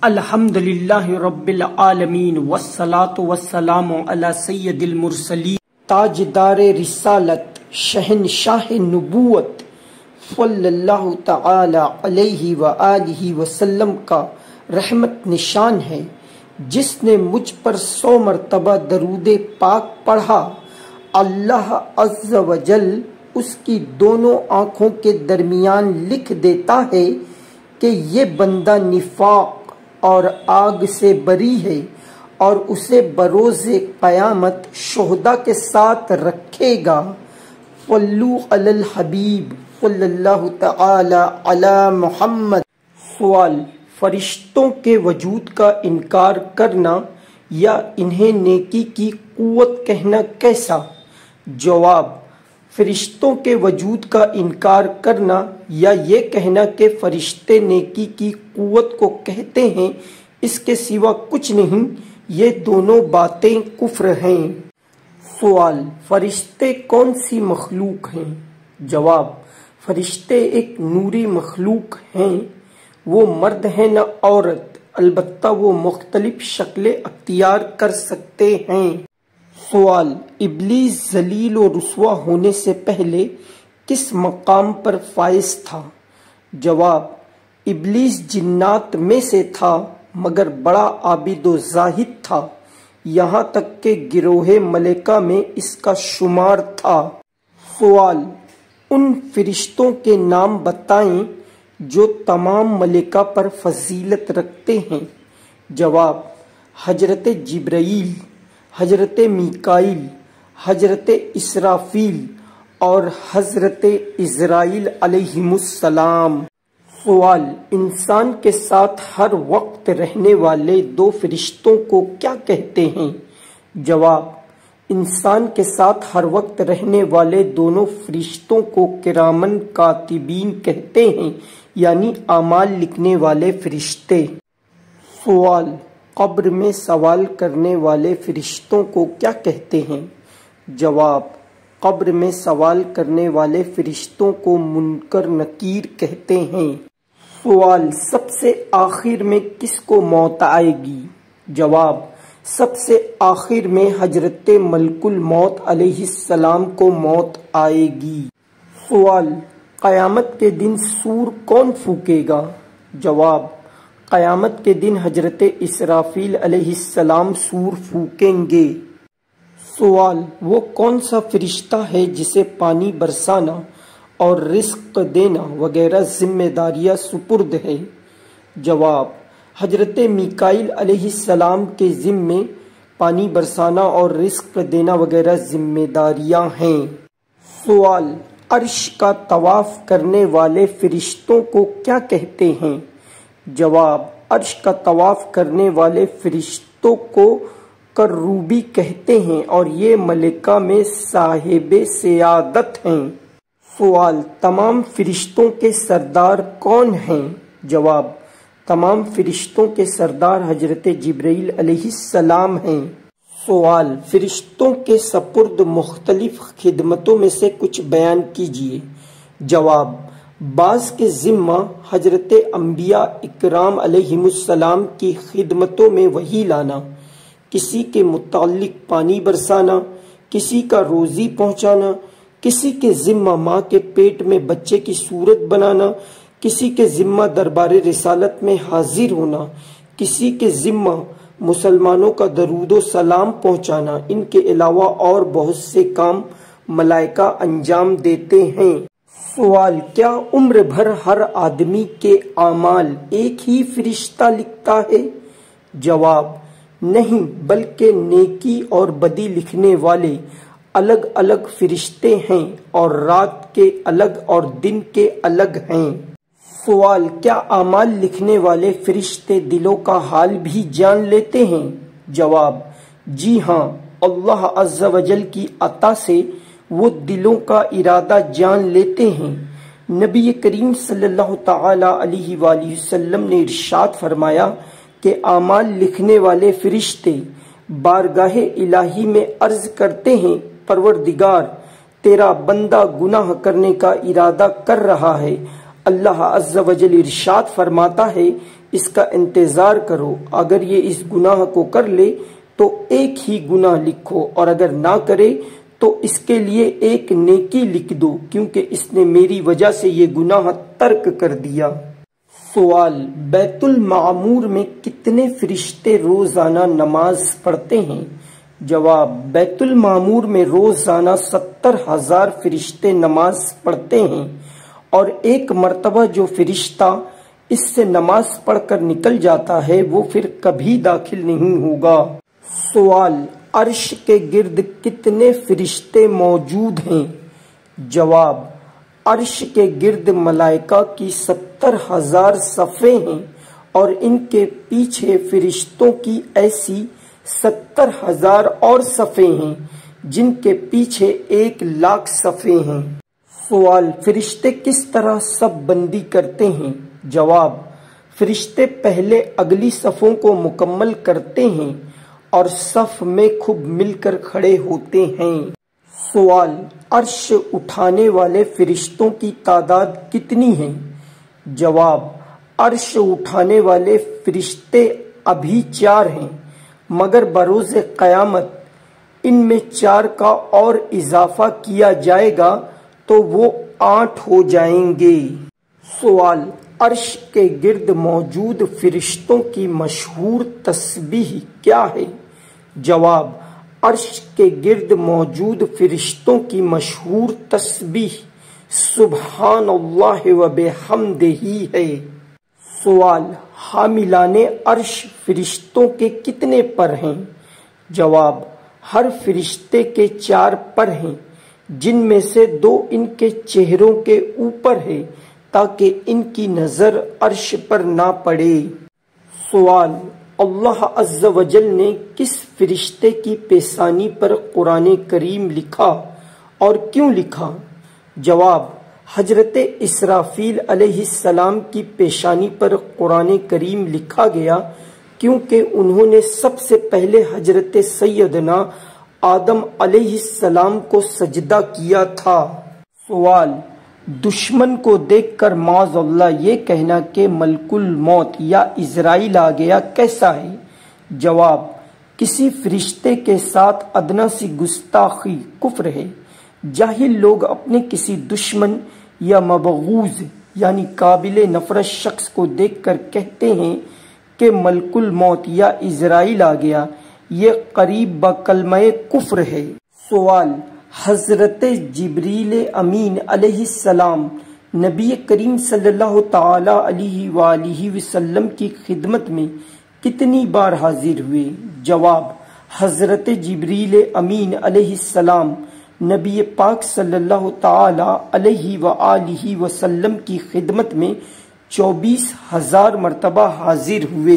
الحمدللہ رب العالمین والصلاة والسلام علی سید المرسلین تاجدار رسالت شہنشاہ نبوت صلی اللہ تعالی علیہ وآلہ وسلم کا رحمت نشان ہے، جس نے مجھ پر 100 مرتبہ درود پاک پڑھا، اللہ عز و جل اس کی دونوں آنکھوں کے درمیان لکھ دیتا ہے کہ یہ بندہ نفاق اور آگ سے بری ہے، اور اسے بروز قیامت شہداء کے ساتھ رکھے گا۔ صلو علی الحبیب صلی اللہ تعالی علی محمد۔ سوال: فرشتوں کے وجود کا انکار کرنا یا انہیں نیکی کی قوت کہنا کیسا؟ جواب: فرشتوں کے وجود کا انکار کرنا یا یہ کہنا کہ فرشتے نیکی کی قوت کو کہتے ہیں، اس کے سوا کچھ نہیں، یہ دونوں باتیں کفر ہیں۔ سوال: فرشتے کون سی مخلوق ہیں؟ جواب: فرشتے ایک نوری مخلوق ہیں، وہ مرد ہیں نہ عورت، البتہ وہ مختلف شکلیں اختیار کر سکتے ہیں۔ سوال: ابلیس ذلیل و رسوا ہونے سے پہلے کس مقام پر فائز تھا؟ جواب: ابلیس جنات میں سے تھا، مگر بڑا عابد و زاہد تھا، یہاں تک کہ گروہ ملائکہ میں اس کا شمار تھا۔ سوال: ان فرشتوں کے نام بتائیں جو تمام ملائکہ پر فضیلت رکھتے ہیں۔ جواب: حضرت جبرائیل، حضرت میکائیل، حضرت اسرافیل اور حضرت عزرائیل علیہم السلام۔ سوال: انسان کے ساتھ ہر وقت رہنے والے 2 فرشتوں کو کیا کہتے ہیں؟ جواب: انسان کے ساتھ ہر وقت رہنے والے دونوں فرشتوں کو کرامن کاتبین کہتے ہیں، یعنی اعمال لکھنے والے فرشتے۔ سوال: قبر میں سوال کرنے والے فرشتوں کو کیا کہتے ہیں؟ جواب: قبر میں سوال کرنے والے فرشتوں کو منکر نکیر کہتے ہیں۔ سوال: سب سے آخر میں کس کو موت آئے گی؟ جواب: سب سے آخر میں حضرت ملک الموت علیہ السلام کو موت آئے گی۔ سوال: قیامت کے دن سور کون پھونکے گا؟ جواب: قیامت کے دن حضرت اسرافیل علیہ السلام سور پھونکیں گے۔ سوال: وہ کون سا فرشتہ ہے جسے پانی برسانا اور رزق دینا وغیرہ ذمہ داریاں سپرد ہے؟ جواب: حضرت میکائیل علیہ السلام کے ذمے پانی برسانا اور رزق دینا وغیرہ ذمہ داریاں ہیں۔ سوال: عرش کا طواف کرنے والے فرشتوں کو کیا کہتے ہیں؟ جواب: عرش کا طواف کرنے والے فرشتوں کو کروبی کہتے ہیں، اور یہ ملائکہ میں صاحب سیادت ہیں۔ سوال: تمام فرشتوں کے سردار کون ہیں؟ جواب: تمام فرشتوں کے سردار حضرت جبرائیل علیہ السلام ہیں۔ سوال: فرشتوں کے سپرد مختلف خدمتوں میں سے کچھ بیان کیجیے۔ جواب: بعض کے ذمہ حضرت انبیاء اکرام علیہم السلام کی خدمتوں میں وحی لانا، کسی کے متعلق پانی برسانا، کسی کا روزی پہنچانا، کسی کے ذمہ ماں کے پیٹ میں بچے کی صورت بنانا، کسی کے ذمہ دربار رسالت میں حاضر ہونا، کسی کے ذمہ مسلمانوں کا درود و سلام پہنچانا، ان کے علاوہ اور بہت سے کام ملائکہ انجام دیتے ہیں۔ سوال: کیا عمر بھر ہر آدمی کے اعمال ایک ہی فرشتہ لکھتا ہے؟ جواب: نہیں، بلکہ نیکی اور بدی لکھنے والے الگ الگ فرشتے ہیں، اور رات کے الگ اور دن کے الگ ہیں۔ سوال: کیا اعمال لکھنے والے فرشتے دلوں کا حال بھی جان لیتے ہیں؟ جواب: جی ہاں، اللہ عز و جل کی عطا سے وہ دلوں کا ارادہ جان لیتے ہیں۔ نبی کریم صلی اللہ تعالی علیہ وآلہ وسلم نے ارشاد فرمایا کہ اعمال لکھنے والے فرشتے بارگاہ الہی میں عرض کرتے ہیں، پروردگار، تیرا بندہ گناہ کرنے کا ارادہ کر رہا ہے، اللہ عز و جل ارشاد فرماتا ہے اس کا انتظار کرو، اگر یہ اس گناہ کو کر لے تو ایک ہی گناہ لکھو، اور اگر نہ کرے تو اس کے لیے ایک نیکی لکھ دو، کیونکہ اس نے میری وجہ سے یہ گناہ ترک کر دیا۔ سوال، بیت المعمور میں کتنے فرشتے روزانہ نماز پڑھتے ہیں؟ جواب، بیت المعمور میں روزانہ 70,000 فرشتے نماز پڑھتے ہیں، اور ایک مرتبہ جو فرشتہ اس سے نماز پڑھ کر نکل جاتا ہے وہ پھر کبھی داخل نہیں ہوگا۔ سوال، عرش کے گرد کتنے فرشتے موجود ہیں؟ جواب، عرش کے گرد ملائکہ کی 70,000 صفیں ہیں، اور ان کے پیچھے فرشتوں کی ایسی 70,000 اور صفیں ہیں جن کے پیچھے 1,00,000 صفیں ہیں۔ سوال، فرشتے کس طرح صف بندی کرتے ہیں؟ جواب، فرشتے پہلے اگلی صفوں کو مکمل کرتے ہیں اور صف میں خوب مل کر کھڑے ہوتے ہیں۔ سوال، عرش اٹھانے والے فرشتوں کی تعداد کتنی ہے؟ جواب، عرش اٹھانے والے فرشتے ابھی 4 ہیں، مگر بروز قیامت ان میں 4 کا اور اضافہ کیا جائے گا تو وہ 8 ہو جائیں گے۔ سوال، عرش کے گرد موجود فرشتوں کی مشہور تسبیح کیا ہے؟ جواب، عرش کے گرد موجود فرشتوں کی مشہور تسبیح سبحان اللہ و بحمدہ ہے۔ سوال، حاملان عرش فرشتوں کے کتنے پر ہیں؟ جواب، ہر فرشتے کے 4 پر ہیں، جن میں سے 2 ان کے چہروں کے اوپر ہے تاکہ ان کی نظر عرش پر نہ پڑے۔ سوال، اللہ عز و جل نے کس فرشتے کی پیشانی پر قرآن کریم لکھا اور کیوں لکھا؟ جواب، حضرت اسرافیل علیہ السلام کی پیشانی پر قرآن کریم لکھا گیا کیونکہ انہوں نے سب سے پہلے حضرت سیدنا آدم علیہ السلام کو سجدہ کیا تھا۔ سوال، دشمن کو دیکھ کر معاذ اللہ یہ کہنا کہ ملک الموت یا عزرائیل آ گیا کیسا ہے؟ جواب، کسی فرشتے کے ساتھ ادنا سی گستاخی کفر ہے۔ جاہل لوگ اپنے کسی دشمن یا مبغوض یعنی قابل نفرت شخص کو دیکھ کر کہتے ہیں کہ ملک الموت یا عزرائیل آ گیا، یہ قریب بکلمہ کفر ہے۔ سوال، حضرت جبریل امین علیہ السلام نبی کریم صلی اللہ تعالی علیہ وآلہ وسلم کی خدمت میں کتنی بار حاضر ہوئے؟ جواب، حضرت جبریل امین علیہ السلام نبی پاک صلی اللہ تعالی علیہ وآلہ وسلم کی خدمت میں 24,000 مرتبہ حاضر ہوئے۔